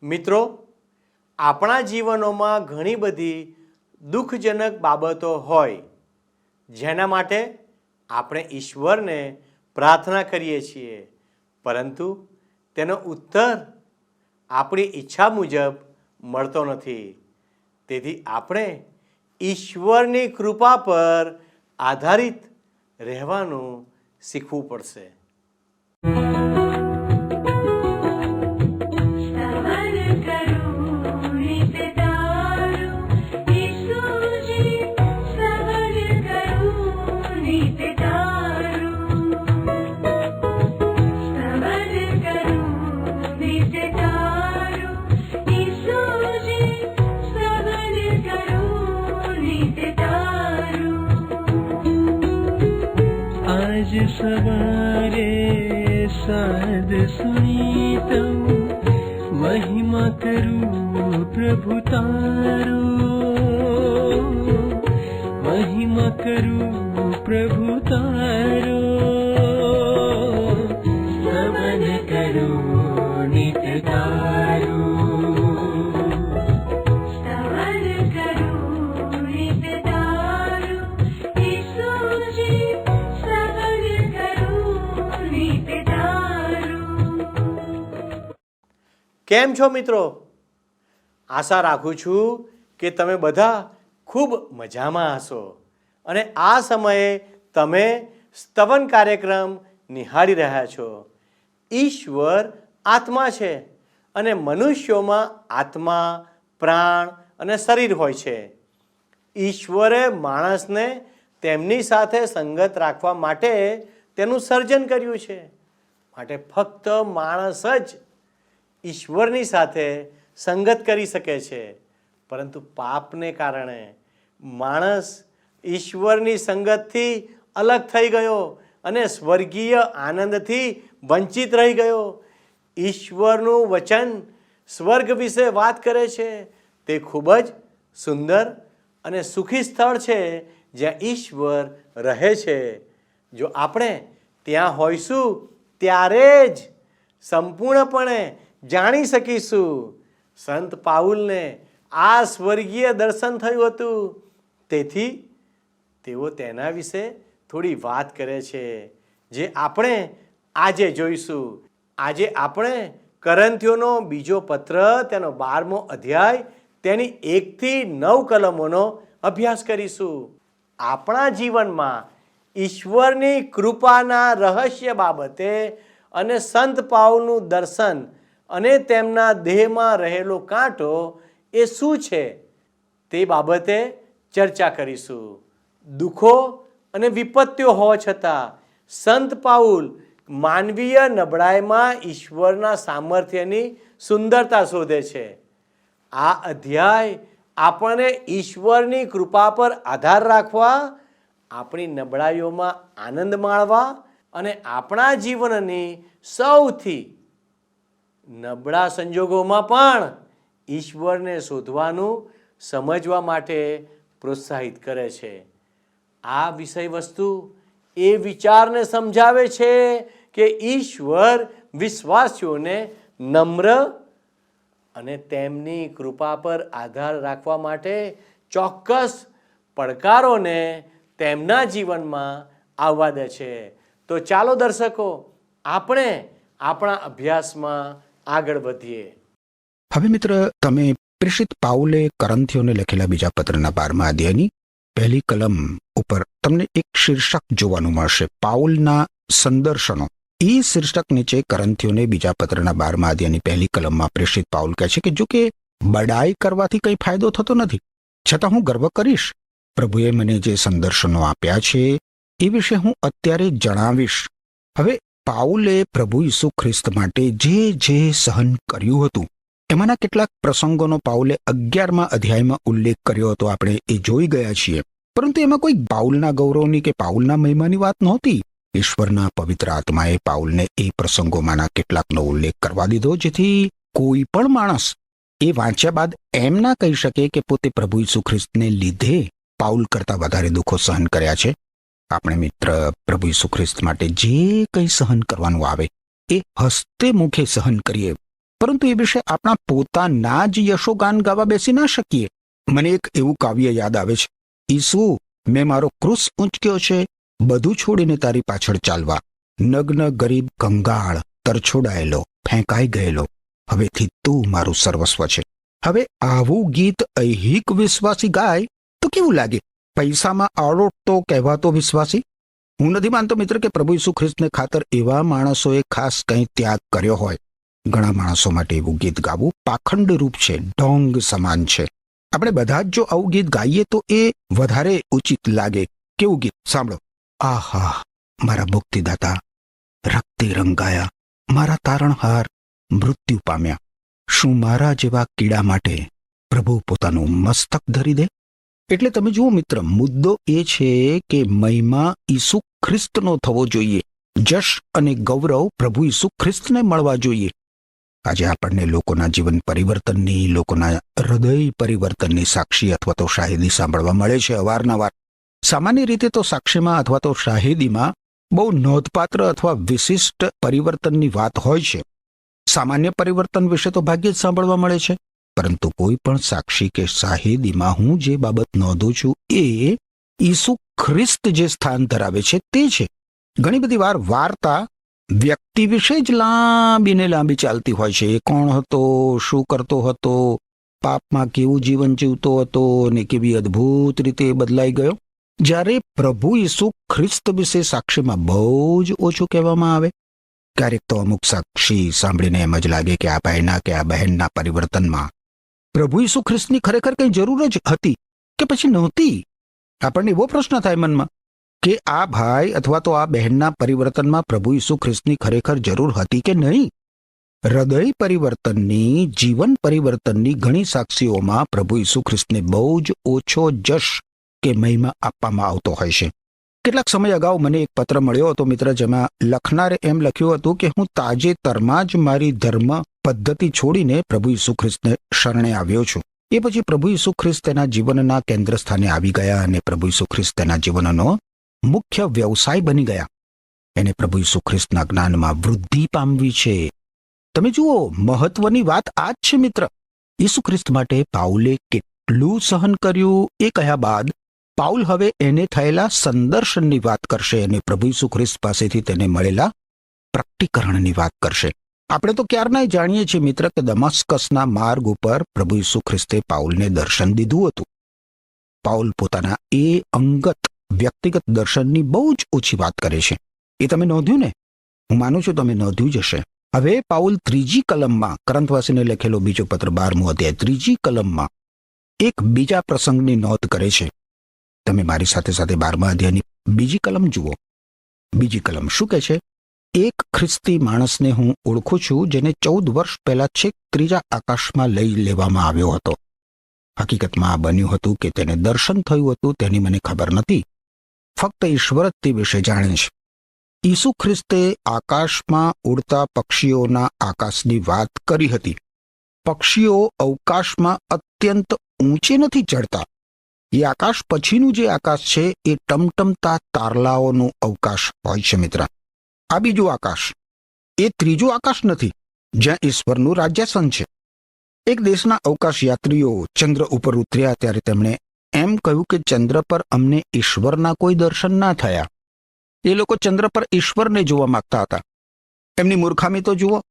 મિત્રો, આપણા જીવનોમાં ઘણી બધી દુઃખજનક બાબતો હોય જેના માટે આપણે ઈશ્વરને પ્રાર્થના કરીએ છીએ, પરંતુ તેનો ઉત્તર આપણી ઈચ્છા મુજબ મળતો નથી. તેથી આપણે ઈશ્વરની કૃપા પર આધારિત રહેવાનું શીખવું પડશે. सवारे साध सुनी तऊ महिमा करूं प्रभु तारो, महिमा करूं प्रभु तारो, स्तवन करूं नित्य तारो. કેમ છો મિત્રો? આશા રાખું છું કે તમે બધા ખૂબ મજામાં હશો અને આ સમયે તમે સ્તવન કાર્યક્રમ નિહાળી રહ્યા છો. ઈશ્વર આત્મા છે અને મનુષ્યોમાં આત્મા, પ્રાણ અને શરીર હોય છે. ઈશ્વરે માણસને તેમની સાથે સંગત રાખવા માટે તેનું સર્જન કર્યું છે. માટે ફક્ત માણસ જ ઈશ્વરની સાથે સંગત કરી શકે છે. પરંતુ પાપને કારણે માણસ ઈશ્વરની સંગતથી અલગ થઈ ગયો અને સ્વર્ગીય આનંદથી વંચિત રહી ગયો. ઈશ્વરનું વચન સ્વર્ગ વિશે વાત કરે છે. તે ખૂબ જ સુંદર અને સુખી સ્થળ છે જ્યાં ઈશ્વર રહે છે. જો આપણે ત્યાં હોઈશું ત્યારે જ સંપૂર્ણપણે જાણી શકીશું. સંત પાઉલને આ સ્વર્ગીય દર્શન થયું હતું, તેથી તેઓ તેના વિશે થોડી વાત કરે છે જે આપણે આજે જોઈશું. આજે આપણે કરંથીઓનો બીજો પત્ર તેનો 12મો અધ્યાય તેની 1 થી 9 કલમોનો અભ્યાસ કરીશું. આપણા જીવનમાં ઈશ્વરની કૃપાના રહસ્ય બાબતે અને સંત પાઉલનું દર્શન અને તેમના દેહમાં રહેલો કાંટો એ શું છે તે બાબતે ચર્ચા કરીશું. દુઃખો અને વિપત્તિઓ હોવા છતાં સંત પાઉલ માનવીય નબળાઈમાં ઈશ્વરના સામર્થ્યની સુંદરતા શોધે છે. આ અધ્યાય આપણને ઈશ્વરની કૃપા પર આધાર રાખવા, આપણી નબળાઈઓમાં આનંદ માણવા અને આપણા જીવનની સૌથી નબળા સંજોગોમાં પણ ઈશ્વરને શોધવાનું સમજવા માટે પ્રોત્સાહિત કરે છે. આ વિષય વસ્તુ એ વિચારને સમજાવે છે કે ઈશ્વર વિશ્વાસીઓને નમ્ર અને તેમની કૃપા પર આધાર રાખવા માટે ચોક્કસ પડકારોને તેમના જીવનમાં આવવા દે છે. તો ચાલો દર્શકો, આપણે આપણા અભ્યાસમાં આગળ વધીએ. હવે મિત્ર, તમે પ્રેષિત પાઉલે કરંથીઓને લખેલા બીજા પત્રના 12મા અધ્યાયની 1 કલમ ઉપર તમને એક શીર્ષક જોવાનું મળશે, પાઉલના સંદર્શનો. એ શીર્ષક નીચે કરંથીઓને બીજા પત્રના 12મા અધ્યાયની 1 કલમમાં પ્રેષિત પાઉલ કહે છે કે જો કે બડાઈ કરવાથી કંઈ ફાયદો થતો નથી, છતાં હું ગર્વ કરીશ. પ્રભુએ મને જે સંદર્શનો આપ્યા છે એ વિશે હું અત્યારે જણાવીશ. હવે પાઉલે પ્રભુ ઈસુ ખ્રિસ્ત માટે જે સહન કર્યું હતું એમાંના કેટલાક પ્રસંગોનો પાઉલે 11મા અધ્યાયમાં ઉલ્લેખ કર્યો હતો. આપણે એ જોઈ ગયા છીએ. પરંતુ એમાં કોઈ પાઉલના ગૌરવની કે પાઉલના મહિમાની વાત નહોતી. ઈશ્વરના પવિત્ર આત્માએ પાઉલને એ પ્રસંગોમાંના કેટલાકનો ઉલ્લેખ કરવા દીધો, જેથી કોઈ પણ માણસ એ વાંચ્યા બાદ એમ ના કહી શકે કે પોતે પ્રભુ ઈસુ ખ્રિસ્તને લીધે પાઉલ કરતા વધારે દુઃખો સહન કર્યા છે. આપણે મિત્ર પ્રભુ ઈસુ ખ્રિસ્ત માટે જે કંઈ સહન કરવાનું આવે એ હસ્તે મુખે સહન કરીએ, પરંતુ એ વિશે આપણા પોતાના જ યશોગાન ગાવા બેસી ના શકીએ. મને એક એવું કાવ્ય યાદ આવે છે. ઈસુ, મેં મારો ક્રૂસ ઊંચક્યો છે, બધું છોડીને તારી પાછળ ચાલવા. નગ્ન ગરીબ કંગાળ, તરછોડાયેલો, ફેંકાઈ ગયેલો, હવેથી તું મારું સર્વસ્વ છે. હવે આવું ગીત ઐહિક વિશ્વાસી ગાય તો કેવું લાગે? પૈસામાં આડોટતો કહેવાતો વિશ્વાસી? હું નથી માનતો મિત્ર કે પ્રભુ ઈસુ ખ્રિસ્તને ખાતર એવા માણસોએ ખાસ કંઈ ત્યાગ કર્યો હોય. ઘણા માણસો માટે એવું ગીત ગાવું પાખંડ રૂપ છે, ઢોંગ સમાન છે. આપણે બધા જ જો આવું ગીત ગાઈએ તો એ વધારે ઉચિત લાગે. કેવું ગીત? સાંભળો. આહા, મારા મુક્તિદાતા, રક્તે રંગાયા, મારા તારણહાર મૃત્યુ પામ્યા. શું મારા જેવા કીડા માટે પ્રભુ પોતાનું મસ્તક ધરી દે? એટલે તમે જુઓ મિત્ર, મુદ્દો એ છે કે મહિમા ઈસુ ખ્રિસ્તનો થવો જોઈએ. જશ અને ગૌરવ પ્રભુ ઈસુ ખ્રિસ્તને મળવા જોઈએ. આજે આપણને લોકોના જીવન પરિવર્તનની, લોકોના હૃદય પરિવર્તનની સાક્ષી અથવા તો શાહિદી સાંભળવા મળે છે અવારનવાર. સામાન્ય રીતે તો સાક્ષીમાં અથવા તો શાહિદીમાં બહુ નોંધપાત્ર અથવા વિશિષ્ટ પરિવર્તનની વાત હોય છે. સામાન્ય પરિવર્તન વિશે તો ભાગ્યે જ સાંભળવા મળે છે. પરંતુ કોઈ પણ સાક્ષી કે શાહિદીમાં હું જે બાબત નોંધું છું એ ઈસુ ખ્રિસ્ત જે સ્થાન ધરાવે છે તે છે. ઘણી બધી વાર વાર્તા વ્યક્તિ વિશે જ લાંબીને લાંબી ચાલતી હોય છે. એ કોણ હતો, શું કરતો હતો, પાપમાં કેવું જીવન જીવતો હતો અને કેવી અદ્ભુત રીતે બદલાઈ ગયો. જ્યારે પ્રભુ ઈસુ ખ્રિસ્ત વિશે સાક્ષીમાં બહુ જ ઓછું કહેવામાં આવે. ક્યારેક તો અમુક સાક્ષી સાંભળીને એમ જ લાગે કે આ ભાઈના કે આ બહેનના પરિવર્તનમાં પ્રભુ ઈસુ ખ્રિસ્તની ખરેખર કંઈ જરૂર જ હતી કે પછી નહોતી. આપણને એવો પ્રશ્ન થાય મનમાં કે આ ભાઈ અથવા તો આ બહેનના પરિવર્તનમાં પ્રભુ ઈસુ ખ્રિસ્તની ખરેખર જરૂર હતી કે નહીં. હૃદય પરિવર્તનની, જીવન પરિવર્તનની ઘણી સાક્ષીઓમાં પ્રભુ ઈસુ ખ્રિસ્તને બહુ જ ઓછો જશ કે મહિમા આપવામાં આવતો હોય છે. કેટલાક સમય અગાઉ મને એક પત્ર મળ્યો હતો મિત્ર, જેમાં લખનારે એમ લખ્યું હતું કે હું તાજેતરમાં જ મારી ધર્મ પદ્ધતિ છોડીને પ્રભુ ઈસુ ખ્રિસ્તને શરણે આવ્યો છું. એ પછી પ્રભુ ઈસુ ખ્રિસ્ત તેના જીવનના કેન્દ્ર સ્થાને આવી ગયા અને પ્રભુ ઈસુ ખ્રિસ્ત તેના જીવનનો મુખ્ય વ્યવસાય બની ગયા. એને પ્રભુ ઈસુ ખ્રિસ્તના જ્ઞાનમાં વૃદ્ધિ પામવી છે. તમે જુઓ, મહત્વની વાત આ જ છે મિત્ર. ઈસુ ખ્રિસ્ત માટે પાઉલે કેટલું સહન કર્યું એ કહ્યા બાદ પાઉલ હવે એને થયેલા સંદર્શનની વાત કરશે અને પ્રભુ ઈસુ ખ્રિસ્ત પાસેથી તેને મળેલા પ્રકટીકરણની વાત કરશે. આપણે તો ક્યારનાય જાણીએ છીએ મિત્ર કે દમાસ્કસના માર્ગ ઉપર પ્રભુ ઈસુ ખ્રિસ્તે પાઉલને દર્શન દીધું હતું. પાઉલ પોતાના એ અંગત વ્યક્તિગત દર્શનની બહુ જ ઓછી વાત કરે છે. એ તમે નોંધ્યું ને? હું માનું છું તમે નોંધ્યું જ હશે. હવે પાઉલ 3જી કલમમાં, કરંથવાસીને લખેલો બીજો પત્ર 12મો અધ્યાય 3જી કલમમાં એક બીજા પ્રસંગની નોંધ કરે છે. તમે મારી સાથે સાથે 12મા અધ્યાયની બીજી કલમ જુઓ. બીજી કલમ શું કહે છે? એક ખ્રિસ્તી માણસને હું ઓળખું છું જેને 14 વર્ષ પહેલા છેક 3જા આકાશમાં લઈ લેવામાં આવ્યો હતો. હકીકતમાં આ બન્યું હતું કે તેને દર્શન થયું હતું તેની મને ખબર નથી. ફક્ત ઈશ્વર જ તે વિશે જાણે છે. ઈસુ ખ્રિસ્તે આકાશમાં ઉડતા પક્ષીઓના આકાશની વાત કરી હતી. પક્ષીઓ અવકાશમાં અત્યંત ઊંચે નથી ચડતા. એ આકાશ પછીનું જે આકાશ છે એ ટમટમતા તારલાઓનું અવકાશ હોય છે મિત્ર. આ બીજું આકાશ, એ ત્રીજું આકાશ નથી જ્યાં ઈશ્વરનું રાજ્યાસન છે. એક દેશના અવકાશ યાત્રીઓ ચંદ્ર ઉપર ઉતર્યા ત્યારે તેમણે એમ કહ્યું કે ચંદ્ર પર અમને ઈશ્વરના કોઈ દર્શન ના થયા. એ લોકો ચંદ્ર પર ઈશ્વરને જોવા માંગતા હતા. એમની મૂર્ખામી તો જુઓ.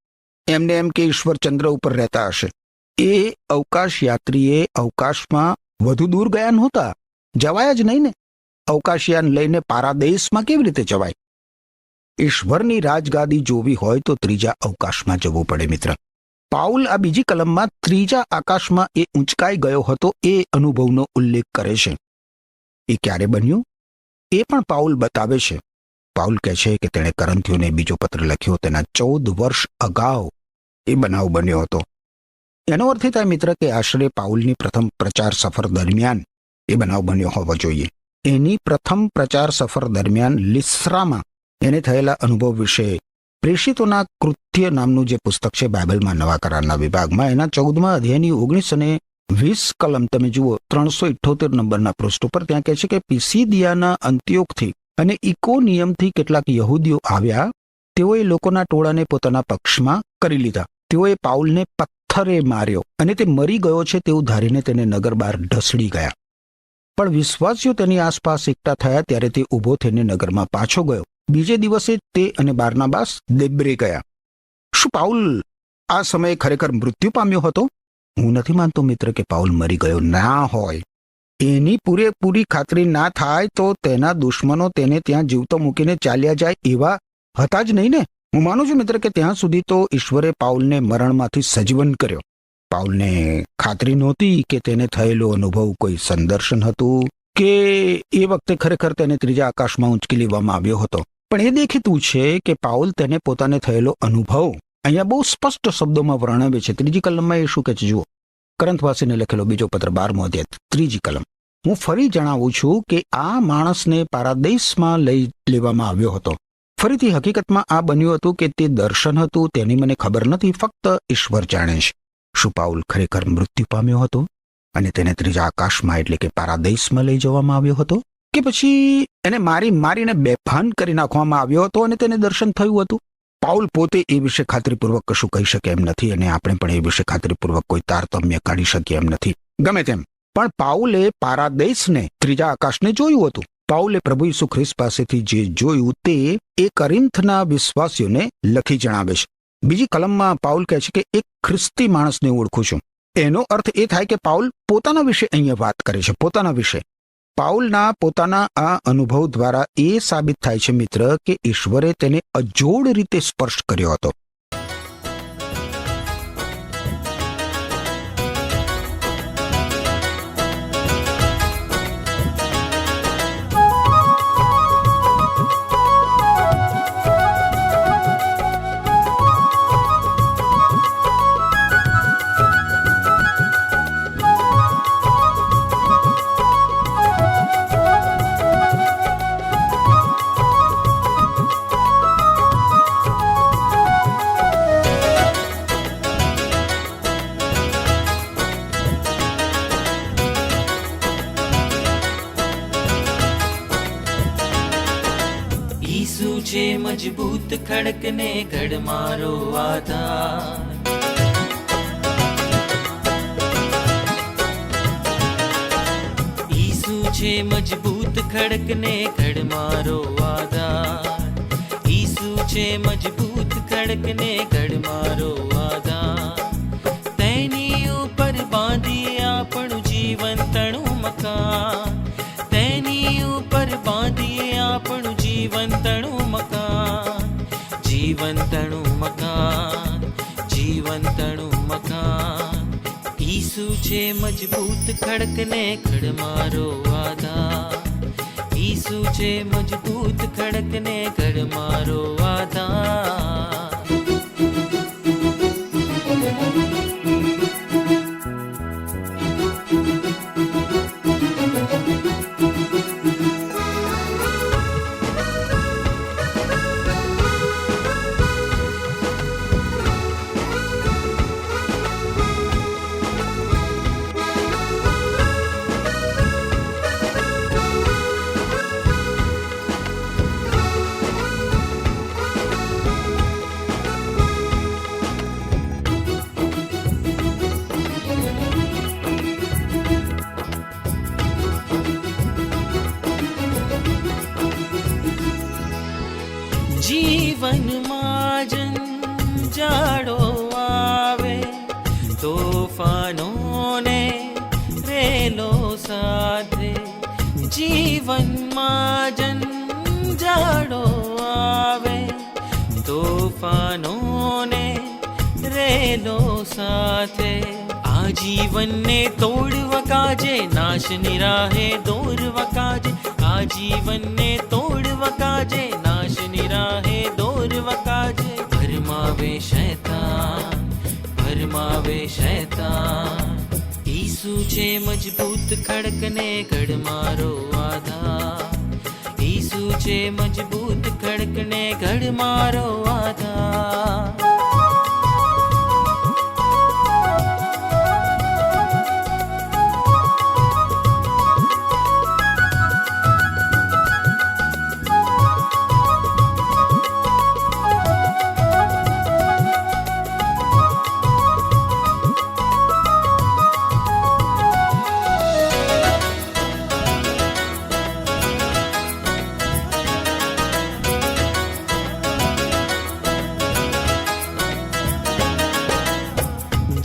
એમને એમ કે ઈશ્વર ચંદ્ર ઉપર રહેતા હશે. એ અવકાશ યાત્રીએ અવકાશમાં વધુ દૂર ગયા નહોતા. જવાય જ નહીં ને. અવકાશયાન લઈને પારાદેશમાં કેવી રીતે જવાય? ઈશ્વરની રાજગાદી જોવી હોય તો ત્રીજા અવકાશમાં જવું પડે મિત્ર. પાઉલ આ બીજી કલમમાં ત્રીજા આકાશમાં એ ઊંચકાઈ ગયો હતો એ અનુભવનો ઉલ્લેખ કરે છે. એ ક્યારે બન્યું એ પણ પાઉલ બતાવે છે. પાઉલ કહે છે કે તેણે કરંથીઓને બીજો પત્ર લખ્યો તેના 14 વર્ષ અગાઉ એ બનાવ બન્યો હતો. એનો અર્થ થાય મિત્ર કે આશરે પાઉલની પ્રથમ પ્રચાર સફર દરમિયાન એ બનાવ બન્યો હોવો જોઈએ. એની પ્રથમ પ્રચાર સફર દરમિયાન લિસ્ત્રામાં એને થયેલા અનુભવ વિશે પ્રેષિતોના કૃત્ય નામનું જે પુસ્તક છે બાઇબલમાં નવા કરારના વિભાગમાં, એના 14મા અધ્યાયની 19 અને 20 કલમ તમે જુઓ, 378 નંબરના પૃષ્ઠ ઉપર ત્યાં કહે છે કે પિસિદિયાના અંત્યોકથી અને ઇકોનિયમથી કેટલાક યહૂદીઓ આવ્યા. તેઓએ લોકોના ટોળાને પોતાના પક્ષમાં કરી લીધા. તેઓએ પાઉલને પથ્થરે માર્યો અને તે મરી ગયો છે તેવું ધારીને તેને નગર બહાર ઢસડી ગયા. પણ વિશ્વાસીઓ તેની આસપાસ એકઠા થયા ત્યારે તે ઊભો થઈને નગરમાં પાછો ગયો. બીજે દિવસે તે અને બારનાબાસ દેબ્રે ગયા. શું પાઉલ આ સમયે ખરેખર મૃત્યુ પામ્યો હતો? હું નથી માનતો મિત્ર કે પાઉલ મરી ગયો ના હોય. એની પૂરેપૂરી ખાતરી ના થાય તો તેના દુશ્મનો તેને ત્યાં જીવતો મૂકીને ચાલ્યા જાય એવા હતા જ નહીં ને. હું માનું છું મિત્ર કે ત્યાં સુધી તો ઈશ્વરે પાઉલને મરણમાંથી સજીવન કર્યો. પાઉલને ખાતરી નહોતી કે તેને થયેલો અનુભવ કોઈ સંદર્શન હતું કે એ વખતે ખરેખર તેને ત્રીજા આકાશમાં ઊંચકી લેવામાં આવ્યો હતો. પણ એ દેખીતું છે કે પાઉલ તેને પોતાને થયેલો અનુભવ અહીંયા બહુ સ્પષ્ટ શબ્દોમાં વર્ણવે છે. 3જી કલમમાં એ શું કહે છે જુઓ. કરંથવાસીને લખેલો બીજો પત્ર 12મો અધ્યાય 3જી કલમ. હું ફરી જણાવું છું કે આ માણસને પારાદૈસમાં લઈ લેવામાં આવ્યો હતો. ફરીથી હકીકતમાં આ બન્યું હતું કે તે દર્શન હતું તેની મને ખબર નથી, ફક્ત ઈશ્વર જાણે છે. શું પાઉલ ખરેખર મૃત્યુ પામ્યો હતો અને તેને ત્રીજા આકાશમાં એટલે કે પારાદૈસમાં લઈ જવામાં આવ્યો હતો, કે પછી એને મારીને બેભાન કરી નાખવામાં આવ્યો હતો અને તેને દર્શન થયું હતું? પાઉલ પોતે એ વિશે ખાતરીપૂર્વક કશું કહી શકે એમ નથી અને આપણે પણ એ વિશે ખાતરીપૂર્વક કોઈ તારતમ્ય કાઢી શકીએ એમ નથી. ગમે તેમ પણ પાઉલે પારાદૈસને, ત્રીજા આકાશને જોયું હતું. પાઉલે પ્રભુ ઈસુ ખ્રિસ્ત પાસેથી જે જોયું તે એ કરિન્થના વિશ્વાસીઓને લખી જણાવે છે. બીજી કલમમાં પાઉલ કહે છે કે એક ખ્રિસ્તી માણસને ઓળખું છું. એનો અર્થ એ થાય કે પાઉલ પોતાના વિશે અહીંયા વાત કરે છે, પોતાના વિશે. પાઉલના પોતાના આ અનુભવ દ્વારા એ સાબિત થાય છે મિત્ર કે ઈશ્વરે તેને અજોડ રીતે સ્પર્શ કર્યો હતો. ઈસુ છે મજબૂત ખડકને ઘડ મારો આધાર. ઈસુ છે મજબૂત ખડકને ઘડ મારો આધાર. ઈસુ છે મજબૂત ખડકને ઘડ મારો આધાર. તેની ઉપર બાંધી આપણું જીવન તણું મકાન. તેની ઉપર બાંધી આપણું જીવન તણું મકાન. જીવન તણું મકાન, જીવન તણું મકાન. ઈસુ છે મજબૂત ખડકને ખડ મારો આધાર. ઈસુ છે મજબૂત ખડકને ખડ મારો આધાર. જીવનમાં જંજાળો આવે, તોફાનોને રેલો સાથે. જીવનમાં જંજાળો આવે, તોફાનોને રેલો સાથે. આ જીવનને તોડવા કાજે, નાશની રાહે દોરવા કાજે. આ જીવનને તોડવા કાજે, નાશની રાહે દોરવા કાજે. ભરમાવે શૈતાન, ભરમાવે શૈતાન. ઈસુ છે મજબૂત ખડકને ઘડ મારો આધાર. ઈસુ છે મજબૂત ખડકને ઘડ મારો આધાર.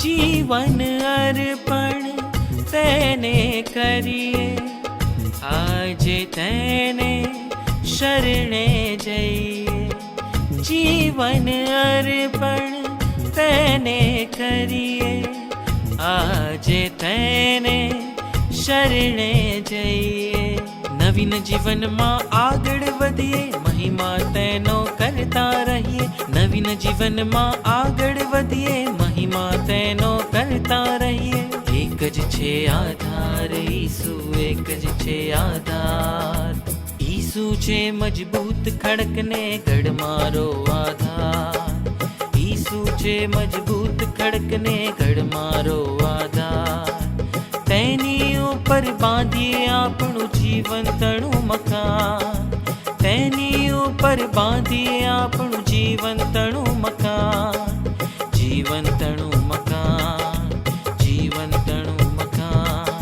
જીવન અર્પણ તેને કરીએ, આજે તેને શરણે જઈએ. જીવન અર્પણ તેને કરીએ, આજે તેને શરણે જઈએ. નવીન જીવનમાં આગળ વધીએ, મહિમા તેનો કરતા રહીએ. નવીન જીવનમાં આગળ વધીએ, મહિમા તેનો કરતા રહીએ. એક જ છે આધાર ઈસુ, એક જ છે આધાર ઈસુ છે મજબૂત ખડકને ગઢ મારો આધાર. ઈસુ છે મજબૂત ખડકને ગઢ મારો આધાર. તેની ઉપર બાંધીએ આપણું જીવંતણું મકાન. તેની ઉપર બાંધીએ આપણું જીવંતણું મકાન. જીવંતણું મકાન, જીવંતણું મકાન.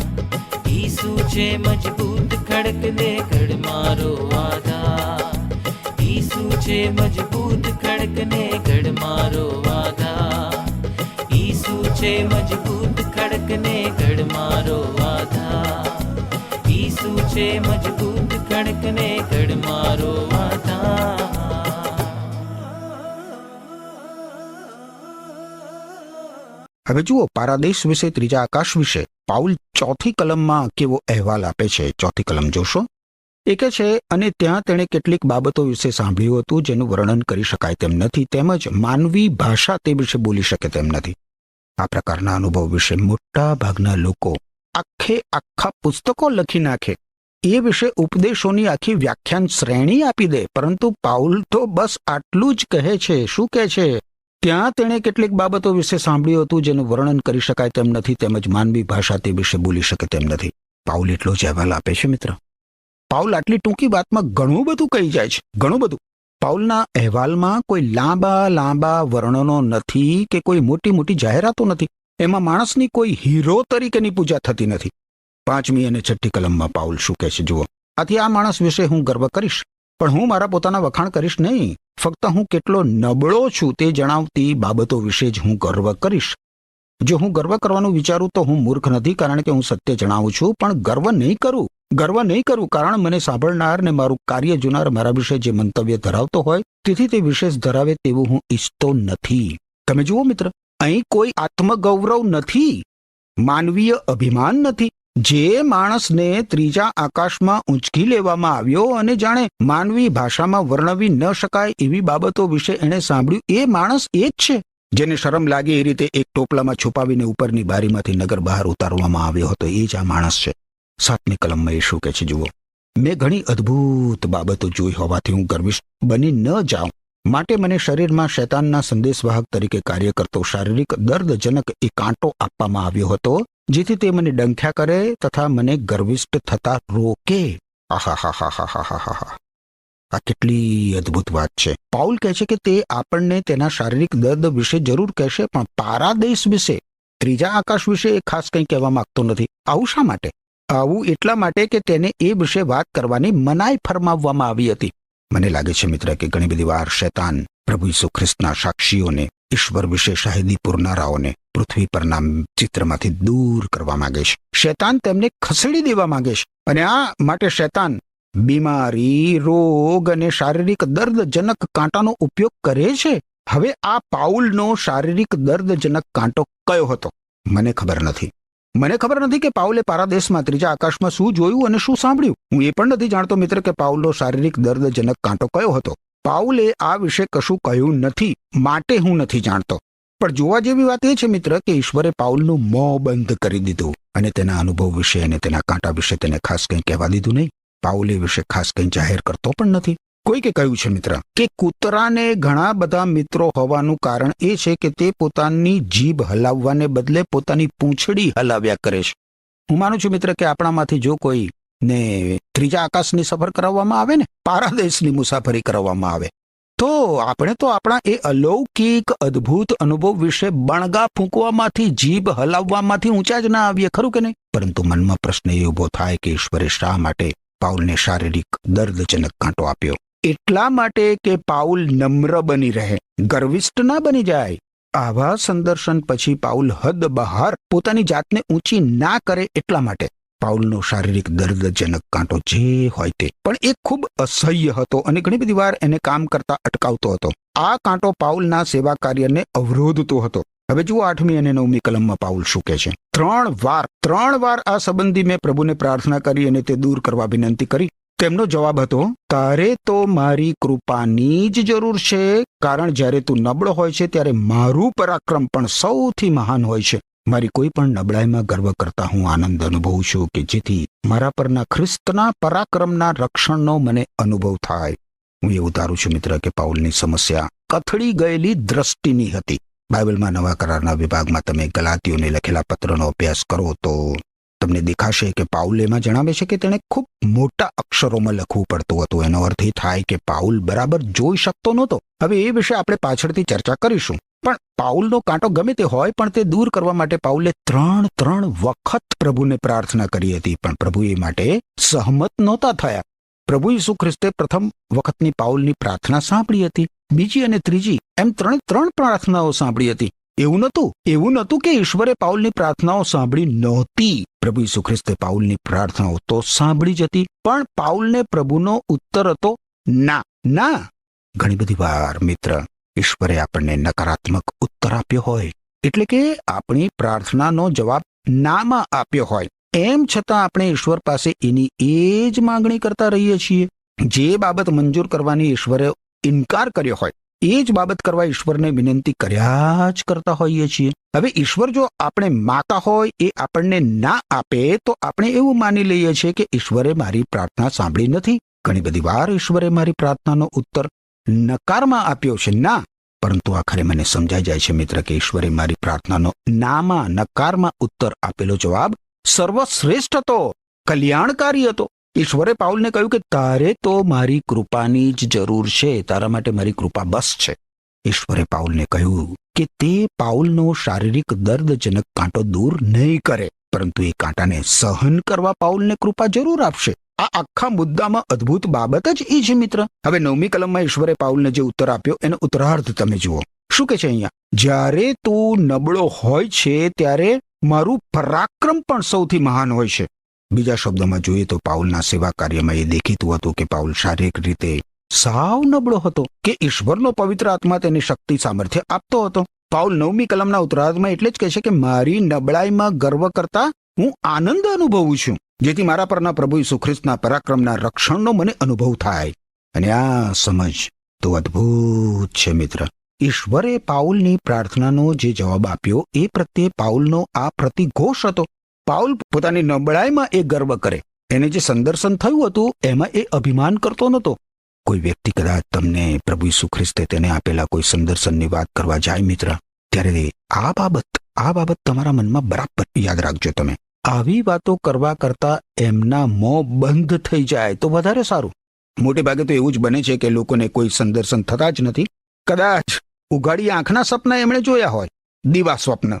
ઈસુ છે મજબૂત ખડકને ગઢ મારો આધાર. ઈસુ છે મજબૂત ખડકને ગઢ મારો આધાર. ઈસુ છે મજબૂત ખડકને ગઢ મારો આધાર. ઈસુ છે મજબૂત ખડકને ગઢ મારો આધાર. હવે જુઓ, પારાદેશ વિશે, ત્રીજા આકાશ વિશે પાઉલ ચોથી કલમમાં કેવો અહેવાલ આપે છે. ચોથી કલમ જોશો. એ કહે છે, અને ત્યાં તેણે કેટલીક બાબતો વિશે સાંભળ્યું હતું જેનું વર્ણન કરી શકાય તેમ નથી, તેમજ માનવી ભાષા તે વિશે બોલી શકે તેમ નથી. આ પ્રકારના અનુભવ વિશે મોટા ભાગના લોકો આખા પુસ્તકો લખી નાખે, એ વિશે ઉપદેશોની આખી વ્યાખ્યાન શ્રેણી આપી દે. પરંતુ પાઉલ તો બસ આટલું જ કહે છે. શું કહે છે? ત્યાં તેણે કેટલીક બાબતો વિશે સાંભળ્યું હતું જેનું વર્ણન કરી શકાય તેમ નથી, તેમજ માનવી ભાષા તે વિશે બોલી શકે તેમ નથી. પાઉલ એટલો જ અહેવાલ આપે છે મિત્ર. પાઉલ આટલી ટૂંકી વાતમાં ઘણું બધું કહી જાય છે, ઘણું બધું. પાઉલના અહેવાલમાં કોઈ લાંબા વર્ણનો નથી કે કોઈ મોટી જાહેરાતો નથી. એમાં માણસની કોઈ હીરો તરીકેની પૂજા થતી નથી. 5મી અને 6ઠ્ઠી કલમમાં પાઉલ શું કહે છે જુઓ. આથી આ માણસ વિશે હું ગર્વ કરીશ, પણ હું મારા પોતાના વખાણ કરીશ નહીં. ફક્ત હું કેટલો નબળો છું તે જણાવતી બાબતો વિશે જ હું ગર્વ કરીશ. જો હું ગર્વ કરવાનું વિચારું તો હું મૂર્ખ નથી, કારણ કે હું સત્ય જણાવું છું. પણ ગર્વ નહીં કરું કારણ મને સાંભળનાર ને મારું કાર્ય જોનાર મારા વિશે જે મંતવ્ય ધરાવતો હોય તેથી તે વિશેષ ધરાવે તેવું હું ઈચ્છતો નથી. તમે જુઓ મિત્ર, અહીં કોઈ આત્મગૌરવ નથી, માનવીય અભિમાન નથી. જે માણસને ત્રીજા આકાશમાં ઊંચકી લેવામાં આવ્યો અને જાણે માનવી ભાષામાં વર્ણવી ન શકાય એવી બાબતો વિશે એણે સાંભળ્યું, એ માણસ એ જ છે જેને શરમ લાગે એ રીતે એક ટોપલામાં છુપાવીને ઉપરની બારીમાંથી નગર બહાર ઉતારવામાં આવ્યો હતો. એ જ આ માણસ છે. 7મી કલમમાં એ શું કહે છે જુઓ. મેં ઘણી અદ્ભુત બાબતો જોઈ હોવાથી હું ગર્વિષ્ઠ બની ન જાઉં, માટે મને શરીરમાં શૈતાનના સંદેશવાહક તરીકે કાર્ય કરતો શારીરિક દર્દજનક એ કાંટો આપવામાં આવ્યો હતો, જેથી તે મને ડંખ્યા કરે તથા મને ગર્વિષ્ઠ થતા રોકે. આહાહાહાહાહાહા, આ કેટલી અદ્ભુત વાત છે. પાઉલ કહે છે કે તે આપણને તેના શારીરિક દર્દ વિશે જરૂર કહેશે, પણ પારાદેશ વિશે, ત્રીજા આકાશ વિશે એ ખાસ કંઈ કહેવા માંગતો નથી. આવું શા માટે? આવું એટલા માટે કે તેને એ વિશે વાત કરવાની મનાઈ ફરમાવવામાં આવી હતી. મને લાગે છે મિત્ર કે ઘણી બધી વાર શૈતાન પ્રભુ ઈસુ ખ્રિસ્તના સાક્ષીઓને, ઈશ્વર વિશે શાહિદી પૂરનારાઓને પૃથ્વી પરના ચિત્રમાંથી દૂર કરવા માંગે છે. શૈતાન તેમને ખસેડી દેવા માંગે છે, અને આ માટે શૈતાન બીમારી, રોગ અને શારીરિક દર્દજનક કાંટાનો ઉપયોગ કરે છે. હવે આ પાઉલનો શારીરિક દર્દજનક કાંટો કયો હતો? મને ખબર નથી કે પાઉલે પારાદેશમાં ત્રીજા આકાશમાં શું જોયું અને શું સાંભળ્યું. હું એ પણ નથી જાણતો મિત્ર કે પાઉલનો શારીરિક દર્દજનક કાંટો કયો હતો. પાઉલે આ વિશે કશું કહ્યું નથી, માટે હું નથી જાણતો. પણ જોવા જેવી વાત એ છે મિત્ર કે ઈશ્વરે પાઉલનું મોં બંધ કરી દીધું અને તેના અનુભવ વિશે અને તેના કાંટા વિશે તેને ખાસ કંઈ કહેવા દીધું નહીં. પાઉલે વિશે ખાસ કંઈ જાહેર કરતો પણ નથી. કોઈકે કહ્યું છે મિત્ર કે કૂતરાને ઘણા બધા મિત્રો હોવાનું કારણ એ છે કે તે પોતાની જીભ હલાવવાને બદલે પોતાની પૂંછડી હલાવ્યા કરે છે. હું માનું છું મિત્ર કે આપણામાંથી જો કોઈ ને ત્રીજા આકાશની સફર કરાવવામાં આવે ને, પારાદેશની મુસાફરી કરાવવામાં આવે, તો આપણે તો આપણા એ અલૌકિક અદ્ભુત અનુભવ વિશે બણગા ફૂંકવામાંથી, જીભ હલાવવામાંથી ઊંચા જ ના આવીએ, ખરું કે નહીં? પરંતુ મનમાં પ્રશ્ન એ ઉભો થાય કે ઈશ્વરે શા માટે પાઉલને શારીરિક દર્દજનક કાંટો આપ્યો? એટલા માટે કે પાઉલ નમ્ર બની રહે, ગર્વિષ્ઠ ના બની જાય. આવા સંદર્શન પછી પાઉલ હદ બહાર પોતાની જાતને ઊંચી ના કરે એટલા માટે પાઉલનો શારીરિક દર્દજનક કાંટો જે હોય તે પણ એ ખૂબ અસહ્ય હતો અને ઘણી બધી વાર એને કામ કરતા અટકાવતો હતો. આ કાંટો પાઉલના સેવા કાર્યને અવરોધતો હતો. હવે જુઓ 8મી અને 9મી કલમમાં પાઉલ શું કહે છે. 3 વાર આ સંબંધી મેં પ્રભુને પ્રાર્થના કરી અને તે દૂર કરવા વિનંતી કરી. તેમનો જવાબ હતો, તારે તો મારી કૃપાની જ જરૂર છે, કારણ જ્યારે તું નબળો હોય છે ત્યારે મારું પરાક્રમ પણ સૌથી મહાન હોય છે. મારી કોઈ પણ નબળાઈમાં ગર્વ કરતા હું આનંદ અનુભવું છું કે જેથી મારા પરના ખ્રિસ્તના પરાક્રમના રક્ષણનો મને અનુભવ થાય. હું એવું ધારું છું મિત્ર કે પાઉલની સમસ્યા કથળી ગયેલી દ્રષ્ટિની હતી. બાઇબલમાં નવા કરારના વિભાગમાં તમે ગલાતીઓને લખેલા પત્રનો અભ્યાસ કરો તો તમને દેખાશે કે પાઉલ એમાં જણાવે છે કે તેણે ખૂબ મોટા અક્ષરોમાં લખવું પડતું હતું. એનો અર્થ એ થાય કે પાઉલ બરાબર જોઈ શકતો નહોતો. હવે એ વિશે આપણે પાછળથી ચર્ચા કરીશું. પણ પાઉલનો કાંટો ગમે તે હોય પણ તે દૂર કરવા માટે પાઉલે 3 વખત પ્રભુને પ્રાર્થના કરી હતી, પણ પ્રભુ એ માટે સહમત નહોતા થયા. પ્રભુ ઈસુ ખ્રિસ્તે પ્રથમ વખતની પાઉલની પ્રાર્થના સાંભળી હતી, બીજી અને ત્રીજી એમ 3 પ્રાર્થનાઓ સાંભળી હતી. એવું નહોતું કે ઈશ્વરે પાઉલની પ્રાર્થનાઓ સાંભળી નહોતી. પ્રભુ ઈસુ ખ્રિસ્તે પાઉલની પ્રાર્થનાઓ તો સાંભળી જ હતી, પણ પાઉલને પ્રભુનો ઉત્તર હતો ના. ઘણી બધી વાર મિત્ર ઈશ્વરે આપણને નકારાત્મક ઉત્તર આપ્યો હોય, એટલે કે આપણી પ્રાર્થનાનો જવાબ નામાં આપ્યો હોય, એમ છતાં આપણે ઈશ્વર પાસે એની એ જ માંગણી કરતા રહીએ છીએ. જે બાબત મંજૂર કરવાની ઈશ્વરે ઇનકાર કર્યો હોય એ જ બાબત કરવા ઈશ્વરને વિનંતી કર્યા જ કરતા હોઈએ છીએ. હવે ઈશ્વર જો આપણે માગતા હોય એ આપણને ના આપે તો આપણે એવું માની લઈએ છીએ કે ઈશ્વરે મારી પ્રાર્થના સાંભળી નથી. ઘણી બધી વાર ઈશ્વરે મારી પ્રાર્થનાનો ઉત્તર નકારમાં આપ્યો છે, ના, પરંતુ આખરે મને સમજાઈ જાય છે મિત્ર કે ઈશ્વરે મારી પ્રાર્થનાનો નકારમાં ઉત્તર આપેલો જવાબ સર્વશ્રેષ્ઠ હતો, કલ્યાણકારી હતો. ઈશ્વરે પાઉલને કહ્યું કે તારે તો મારી કૃપાની જ જરૂર છે, તારા માટે મારી કૃપા બસ છે. ઈશ્વરે પાઉલને કહ્યું કે તે પાઉલનો શારીરિક દર્દજનક કાંટો દૂર નહીં કરે, પરંતુ એ કાંટાને સહન કરવા પાઉલને કૃપા જરૂર આપશે. આ આખા મુદ્દામાં અદ્ભુત બાબત જ એ છે મિત્ર. હવે 9મી કલમમાં ઈશ્વરે પાઉલને જે ઉત્તર આપ્યો એનો ઉત્તરાર્ધ તમે જુઓ. શું કે છે અહીંયા? જ્યારે તું નબળો હોય છે ત્યારે મારું પરાક્રમ પણ સૌથી મહાન હોય છે. બીજા શબ્દોમાં જોઈએ તો પાઉલના સેવા કાર્યમાં એ દેખીતું હતું કે પાઉલ શારીરિક રીતે સાવ નબળો હતો, કે ઈશ્વરનો પવિત્ર આત્મા તેની શક્તિ સામર્થ્ય આપતો હતો. પાઉલ 9મી કલમના ઉત્તરાર્ધમાં એટલે જ કહે છે કે મારી નબળાઈમાં ગર્વ કરતા હું આનંદ અનુભવું છું, જેથી મારા પરના પ્રભુ ઈસુ ખ્રિસ્તના પરાક્રમના રક્ષણનો મને અનુભવ થાય. અને આ સમજ તો અદ્ભુત છે મિત્ર. ઈશ્વરે પાઉલની પ્રાર્થનાનો જે જવાબ આપ્યો એ પ્રત્યે પાઉલનો આ પ્રતિઘોષ હતો. પાઉલ પોતાની નબળાઈમાં એ ગર્વ કરે. એને જે સંદર્શન થયું હતું એમાં એ અભિમાન કરતો નહોતો. કોઈ વ્યક્તિ કદાચ તમને પ્રભુ ઈસુ ખ્રિસ્તે તેને આપેલા કોઈ સંદર્શનની વાત કરવા જાય મિત્ર, ત્યારે આ બાબત તમારા મનમાં બરાબર યાદ રાખજો. તમે આવી વાતો કરવા કરતા એમના મોં બંધ થઈ જાય તો વધારે સારું. મોટે ભાગે તો એવું જ બને છે કે લોકોને કોઈ સંદર્શન થતા જ નથી. કદાચ ઉઘાડી આંખના સપના એમણે જોયા હોય, દીવા સ્વપ્ન.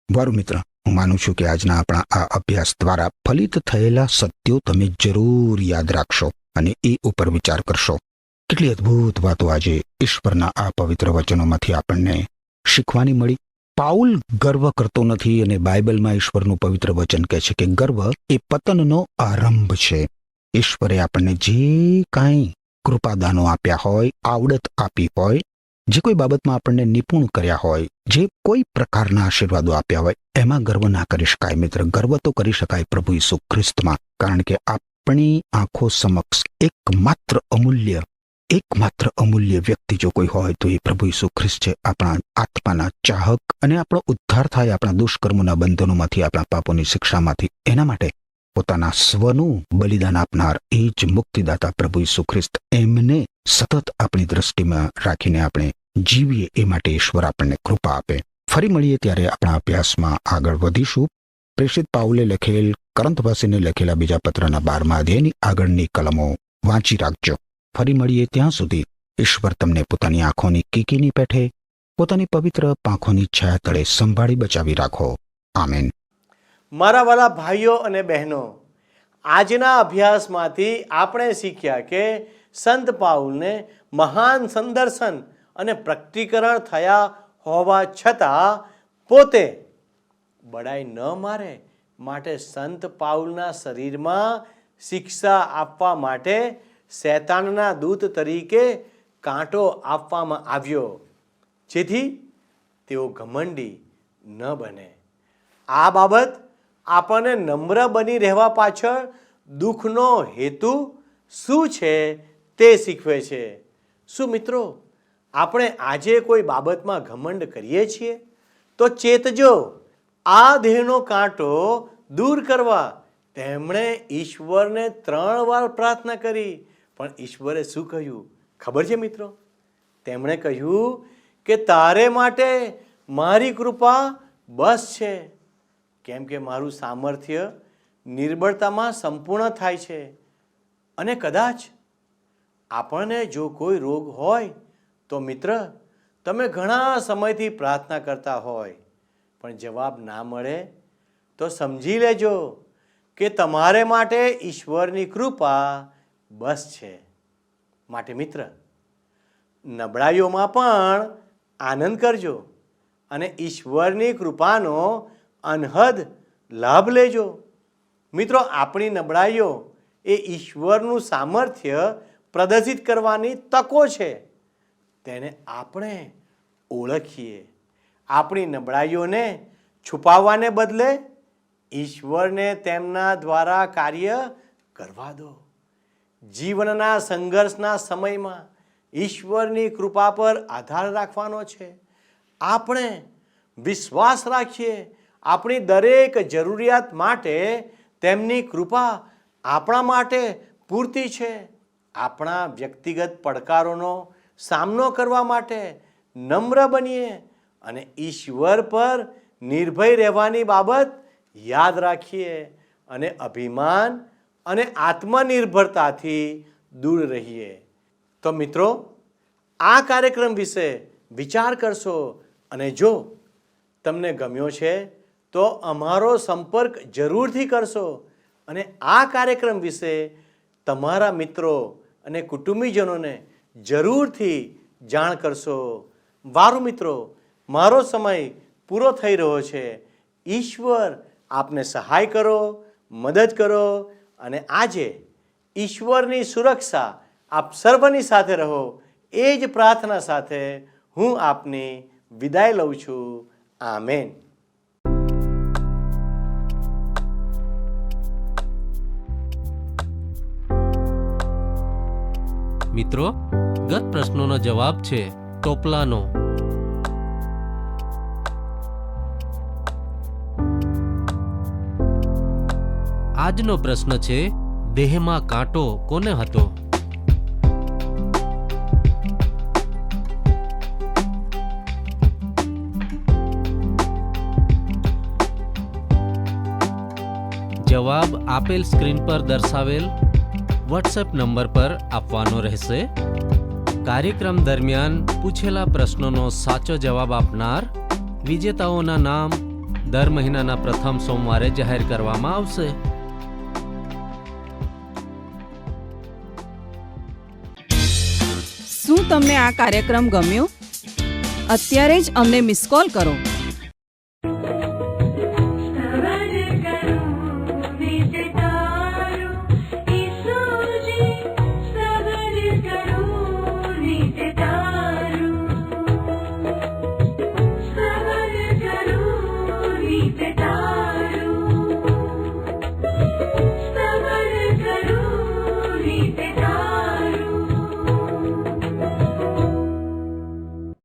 વારું મિત્ર, હું માનું છું કે આજના આપણા આ અભ્યાસ દ્વારા ફલિત થયેલા સત્યો તમે જરૂર યાદ રાખશો અને એ ઉપર વિચાર કરશો. કેટલી અદ્ભુત વાતો આજે ઈશ્વરના આ પવિત્ર વચનોમાંથી આપણને શીખવાની મળી. પાઉલ ગર્વ કરતો નથી અને બાઇબલમાં ઈશ્વરનું પવિત્ર વચન કહે છે કે ગર્વ એ પતનનો આરંભ છે. ઈશ્વરે આપણને જે કાંઈ કૃપાદાનો આપ્યા હોય, આવડત આપી હોય, જે કોઈ બાબતમાં આપણને નિપુણ કર્યા હોય, જે કોઈ પ્રકારના આશીર્વાદો આપ્યા હોય, એમાં ગર્વ ના કરી શકાય મિત્ર. ગર્વ તો કરી શકાય પ્રભુ ઈસુ ખ્રિસ્તમાં, કારણ કે આપણી આંખો સમક્ષ એકમાત્ર અમૂલ્ય વ્યક્તિ જો કોઈ હોય તો એ પ્રભુ ઈસુ ખ્રિસ્ત છે. આપણા આત્માના ચાહક અને આપણો ઉદ્ધાર થાય આપણા દુષ્કર્મોના બંધનોમાંથી, આપણા પાપોની શિક્ષામાંથી. એના માટે પોતાના સ્વનું બલિદાન આપનાર એ જ મુક્તિદાતા પ્રભુ ઈસુ ખ્રિસ્ત, એમને સતત આપણી દ્રષ્ટિમાં રાખીને આપણે જીવીએ એ માટે ઈશ્વર આપણને કૃપા આપે. ફરી મળીએ ત્યારે આપણા અભ્યાસમાં આગળ વધીશું. પ્રેષિત પાઉલે લખેલ કરંથવાસીને લખેલા બીજા પત્રના 12મા અધ્યાયની આગળની કલમો વાંચી રાખજો. ફરી મળીએ ત્યાં સુધી ઈશ્વર તમને પોતાની આંખોની કીકીની પેઠે પોતાની પવિત્ર પાંખોની છાયા તળે સંભાળી બચાવી રાખો. આમેન. મારા વાલા ભાઈઓ અને બહેનો, આજના અભ્યાસમાંથી આપણે શીખ્યા કે સંત પાઉલને મહાન સંદર્શન અને પ્રકટીકરણ થયા હોવા છતાં પોતે બડાઈ ન મારે માટે સંત પાઉલના શરીરમાં શિક્ષા આપવા માટે શૈતાનના દૂત તરીકે કાંટો આપવામાં આવ્યો, જેથી તેઓ ઘમંડી ન બને. આ બાબત આપણને નમ્ર બની રહેવા પાછળ દુઃખનો હેતુ શું છે તે શીખવે છે. શું મિત્રો, આપણે આજે કોઈ બાબતમાં ઘમંડ કરીએ છીએ તો ચેતજો, આ દેહનો કાંટો દૂર કરવા તેમણે ઈશ્વરને 3 વાર પ્રાર્થના કરી. પણ ઈશ્વરે શું કહ્યું ખબર છે મિત્રો? તેમણે કહ્યું કે તારે માટે મારી કૃપા બસ છે, કેમ કે મારું સામર્થ્ય નિર્બળતામાં સંપૂર્ણ થાય છે. અને કદાચ આપણને જો કોઈ રોગ હોય તો મિત્ર, તમે ઘણા સમયથી પ્રાર્થના કરતા હોય પણ જવાબ ના મળે તો સમજી લેજો કે તમારે માટે ઈશ્વરની કૃપા બસ છે. માટે મિત્ર, નબળાઈઓમાં પણ આનંદ કરજો અને ઈશ્વરની કૃપાનો અનહદ લાભ લેજો. મિત્રો, આપણી નબળાઈઓ એ ઈશ્વરનું સામર્થ્ય પ્રદર્શિત કરવાની તકો છે. તેને આપણે ઓળખીએ. આપણી નબળાઈઓને છુપાવવાને બદલે ઈશ્વરને તેમના દ્વારા કાર્ય કરવા દો. જીવનના સંઘર્ષના સમયમાં ઈશ્વરની કૃપા પર આધાર રાખવાનો છે. આપણે વિશ્વાસ રાખીએ આપણી દરેક જરૂરિયાત માટે તેમની કૃપા આપણા માટે પૂરતી છે. આપણા વ્યક્તિગત પડકારોનો સામનો કરવા માટે નમ્ર બનીએ અને ઈશ્વર પર નિર્ભય રહેવાની બાબત યાદ રાખીએ અને અભિમાન અને આત્મનિર્ભરતાથી દૂર રહીએ. તો મિત્રો, આ કાર્યક્રમ વિશે વિચાર કરશો અને જો તમને ગમ્યો છે તો અમારો સંપર્ક જરૂરથી કરશો અને આ કાર્યક્રમ વિશે તમારા મિત્રો અને કુટુંબીજનોને જરૂરથી જાણ કરશો. વારું મિત્રો, મારો સમય પૂરો થઈ રહ્યો છે. ઈશ્વર આપને સહાય કરો, મદદ કરો અને આજે ઈશ્વરની સુરક્ષા આપ સર્વની સાથે રહો, એ જ પ્રાર્થના સાથે હું આપની વિદાય લઉં છું. આમેન. મિત્રો, ગત પ્રશ્નોનો જવાબ છે ટોપલાનો. આજનો પ્રશ્ન છે દેહમાં કાંટો કોને હતો? જવાબ આપેલ સ્ક્રીન પર દર્શાવેલ વોટ્સએપ નંબર પર આપવાનો રહેશે. કાર્યક્રમ દરમિયાન પૂછેલા પ્રશ્નોનો સાચો જવાબ આપનાર વિજેતાઓના નામ દર મહિનાના પ્રથમ સોમવારે જાહેર કરવામાં આવશે. શું તમને આ કાર્યક્રમ ગમ્યો? અત્યારે જ અમને મિસ કોલ કરો.